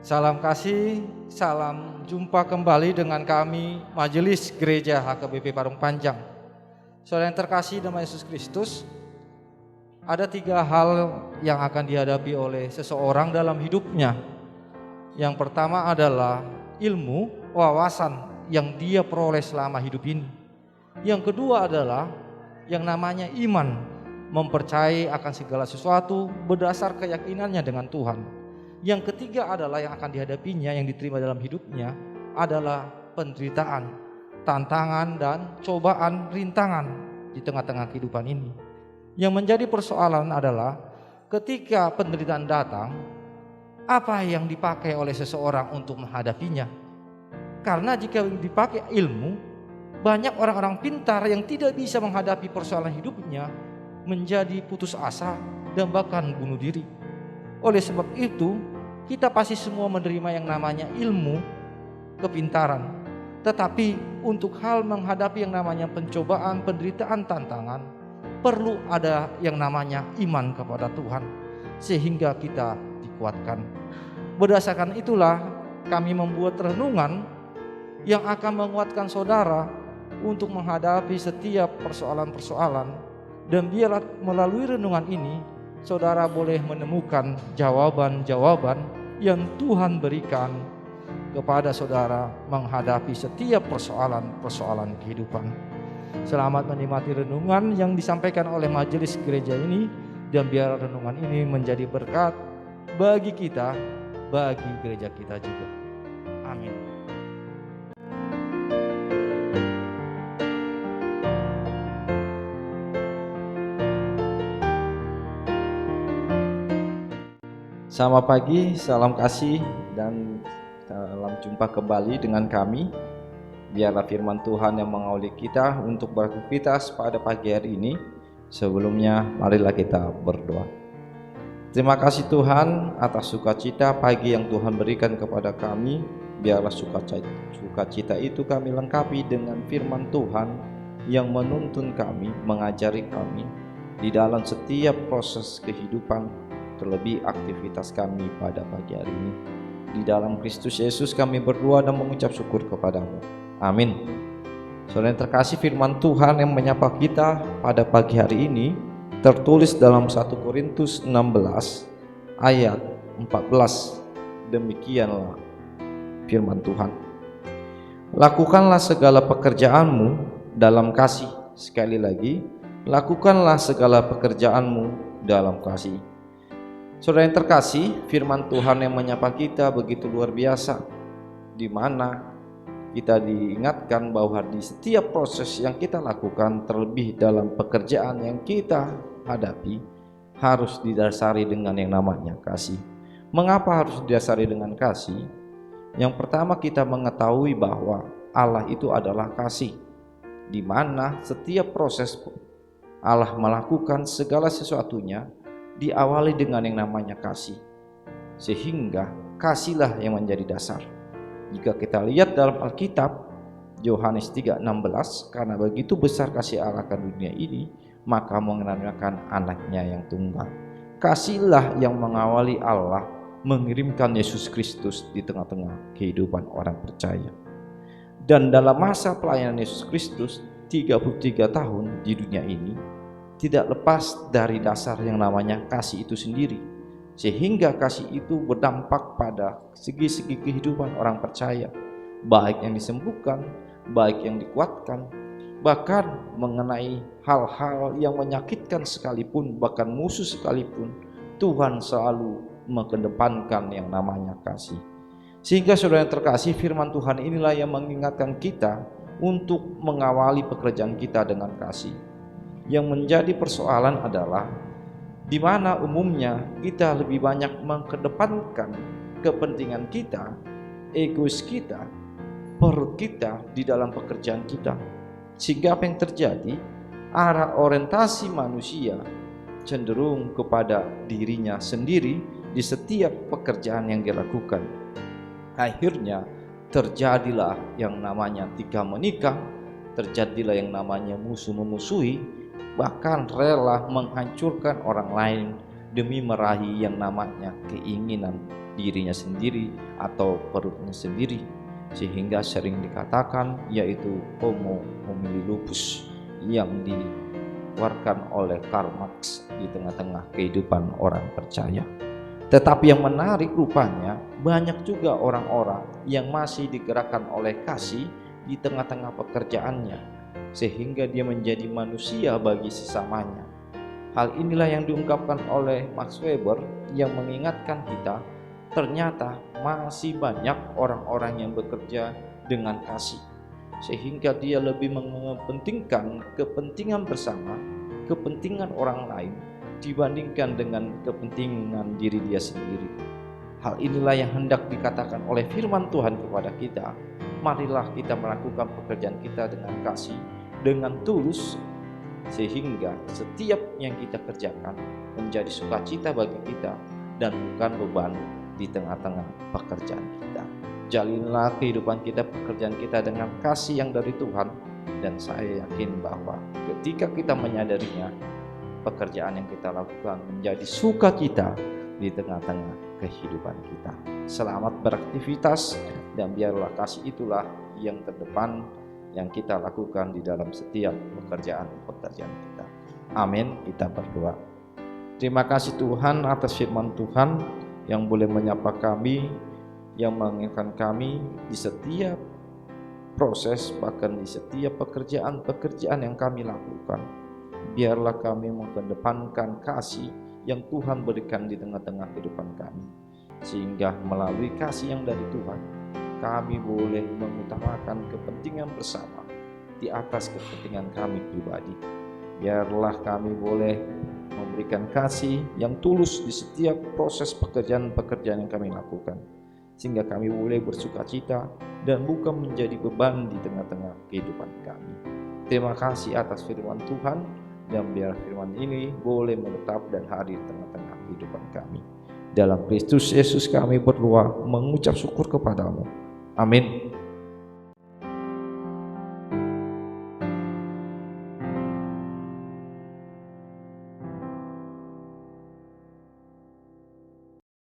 Salam kasih, salam jumpa kembali dengan kami Majelis Gereja HKBP Parung Panjang. Saudara yang terkasih dalam Yesus Kristus, ada 3 hal yang akan dihadapi oleh seseorang dalam hidupnya. Yang pertama adalah ilmu, wawasan yang dia peroleh selama hidup ini. Yang kedua adalah yang namanya iman, mempercayai akan segala sesuatu berdasar keyakinannya dengan Tuhan. Yang ketiga adalah yang akan dihadapinya, yang diterima dalam hidupnya adalah penderitaan, tantangan dan cobaan, rintangan di tengah-tengah kehidupan ini. Yang menjadi persoalan adalah ketika penderitaan datang, apa yang dipakai oleh seseorang untuk menghadapinya. Karena jika dipakai ilmu, banyak orang-orang pintar yang tidak bisa menghadapi persoalan hidupnya menjadi putus asa dan bahkan bunuh diri. Oleh sebab itu, kita pasti semua menerima yang namanya ilmu, kepintaran. Tetapi untuk hal menghadapi yang namanya pencobaan, penderitaan, tantangan, perlu ada yang namanya iman kepada Tuhan, sehingga kita dikuatkan. Berdasarkan itulah kami membuat renungan yang akan menguatkan saudara untuk menghadapi setiap persoalan-persoalan. Dan biarlah melalui renungan ini saudara boleh menemukan jawaban-jawaban yang Tuhan berikan kepada saudara menghadapi setiap persoalan-persoalan kehidupan. Selamat menikmati renungan yang disampaikan oleh majelis gereja ini, dan biar renungan ini menjadi berkat bagi kita, bagi gereja kita juga. Amin. Selamat pagi, salam kasih dan salam jumpa kembali dengan kami. Biarlah firman Tuhan yang mengawali kita untuk beraktivitas pada pagi hari ini. Sebelumnya marilah kita berdoa. Terima kasih Tuhan atas sukacita pagi yang Tuhan berikan kepada kami. Biarlah sukacita itu kami lengkapi dengan firman Tuhan yang menuntun kami, mengajari kami di dalam setiap proses kehidupan, terlebih aktivitas kami pada pagi hari ini. Di dalam Kristus Yesus kami berdoa dan mengucap syukur kepadamu. Amin. Saudara yang terkasih, firman Tuhan yang menyapa kita pada pagi hari ini tertulis dalam 1 Korintus 16 ayat 14. Demikianlah firman Tuhan. Lakukanlah segala pekerjaanmu dalam kasih. Sekali lagi, lakukanlah segala pekerjaanmu dalam kasih. Saudara yang terkasih, firman Tuhan yang menyapa kita begitu luar biasa, di mana kita diingatkan bahwa di setiap proses yang kita lakukan, terlebih dalam pekerjaan yang kita hadapi, harus didasari dengan yang namanya kasih. Mengapa harus didasari dengan kasih? Yang pertama, kita mengetahui bahwa Allah itu adalah kasih, di mana setiap proses Allah melakukan segala sesuatunya diawali dengan yang namanya kasih, sehingga kasihlah yang menjadi dasar. Jika kita lihat dalam Alkitab, Yohanes 3:16, karena begitu besar kasih Allah akan dunia ini, maka mengenalkan anaknya yang tunggal. Kasihlah yang mengawali Allah mengirimkan Yesus Kristus di tengah-tengah kehidupan orang percaya. Dan dalam masa pelayanan Yesus Kristus 33 tahun di dunia ini, tidak lepas dari dasar yang namanya kasih itu sendiri, sehingga kasih itu berdampak pada segi-segi kehidupan orang percaya, baik yang disembuhkan, baik yang dikuatkan, bahkan mengenai hal-hal yang menyakitkan sekalipun, bahkan musuh sekalipun, Tuhan selalu mengedepankan yang namanya kasih. Sehingga saudara yang terkasih, firman Tuhan inilah yang mengingatkan kita untuk mengawali pekerjaan kita dengan kasih. Yang menjadi persoalan adalah di mana umumnya kita lebih banyak mengedepankan kepentingan kita, egois kita, perut kita di dalam pekerjaan kita. Sehingga apa yang terjadi? Arah orientasi manusia cenderung kepada dirinya sendiri di setiap pekerjaan yang dilakukan. Akhirnya terjadilah yang namanya tikam menikam, terjadilah yang namanya musuh memusuhi, bahkan rela menghancurkan orang lain demi meraih yang namanya keinginan dirinya sendiri atau perutnya sendiri, sehingga sering dikatakan yaitu homo homini lupus yang dikeluarkan oleh Karl Marx di tengah-tengah kehidupan orang percaya. Tetapi yang menarik rupanya banyak juga orang-orang yang masih digerakkan oleh kasih di tengah-tengah pekerjaannya, sehingga dia menjadi manusia bagi sesamanya. Hal inilah yang diungkapkan oleh Max Weber yang mengingatkan kita, ternyata masih banyak orang-orang yang bekerja dengan kasih, sehingga dia lebih mementingkan kepentingan bersama, kepentingan orang lain dibandingkan dengan kepentingan diri dia sendiri. Hal inilah yang hendak dikatakan oleh firman Tuhan kepada kita. Marilah kita melakukan pekerjaan kita dengan kasih, dengan tulus, sehingga setiap yang kita kerjakan menjadi sukacita bagi kita dan bukan beban di tengah-tengah pekerjaan kita. Jalinlah kehidupan kita, pekerjaan kita dengan kasih yang dari Tuhan, dan saya yakin bahwa ketika kita menyadarinya, pekerjaan yang kita lakukan menjadi sukacita di tengah-tengah kehidupan kita. Selamat beraktivitas, dan biarlah kasih itulah yang terdepan yang kita lakukan di dalam setiap pekerjaan-pekerjaan kita. Amin. Kita berdoa. Terima kasih Tuhan atas firman Tuhan yang boleh menyapa kami, yang mengingatkan kami di setiap proses, bahkan di setiap pekerjaan-pekerjaan yang kami lakukan. Biarlah kami mengedepankan kasih yang Tuhan berikan di tengah-tengah kehidupan kami, sehingga melalui kasih yang dari Tuhan, kami boleh mengutamakan kepentingan bersama di atas kepentingan kami pribadi. Biarlah kami boleh memberikan kasih yang tulus di setiap proses pekerjaan-pekerjaan yang kami lakukan, sehingga kami boleh bersukacita dan bukan menjadi beban di tengah-tengah kehidupan kami. Terima kasih atas firman Tuhan, dan biar firman ini boleh menetap dan hadir di tengah-tengah kehidupan kami. Dalam Kristus Yesus kami berdoa mengucap syukur kepadamu. Amin.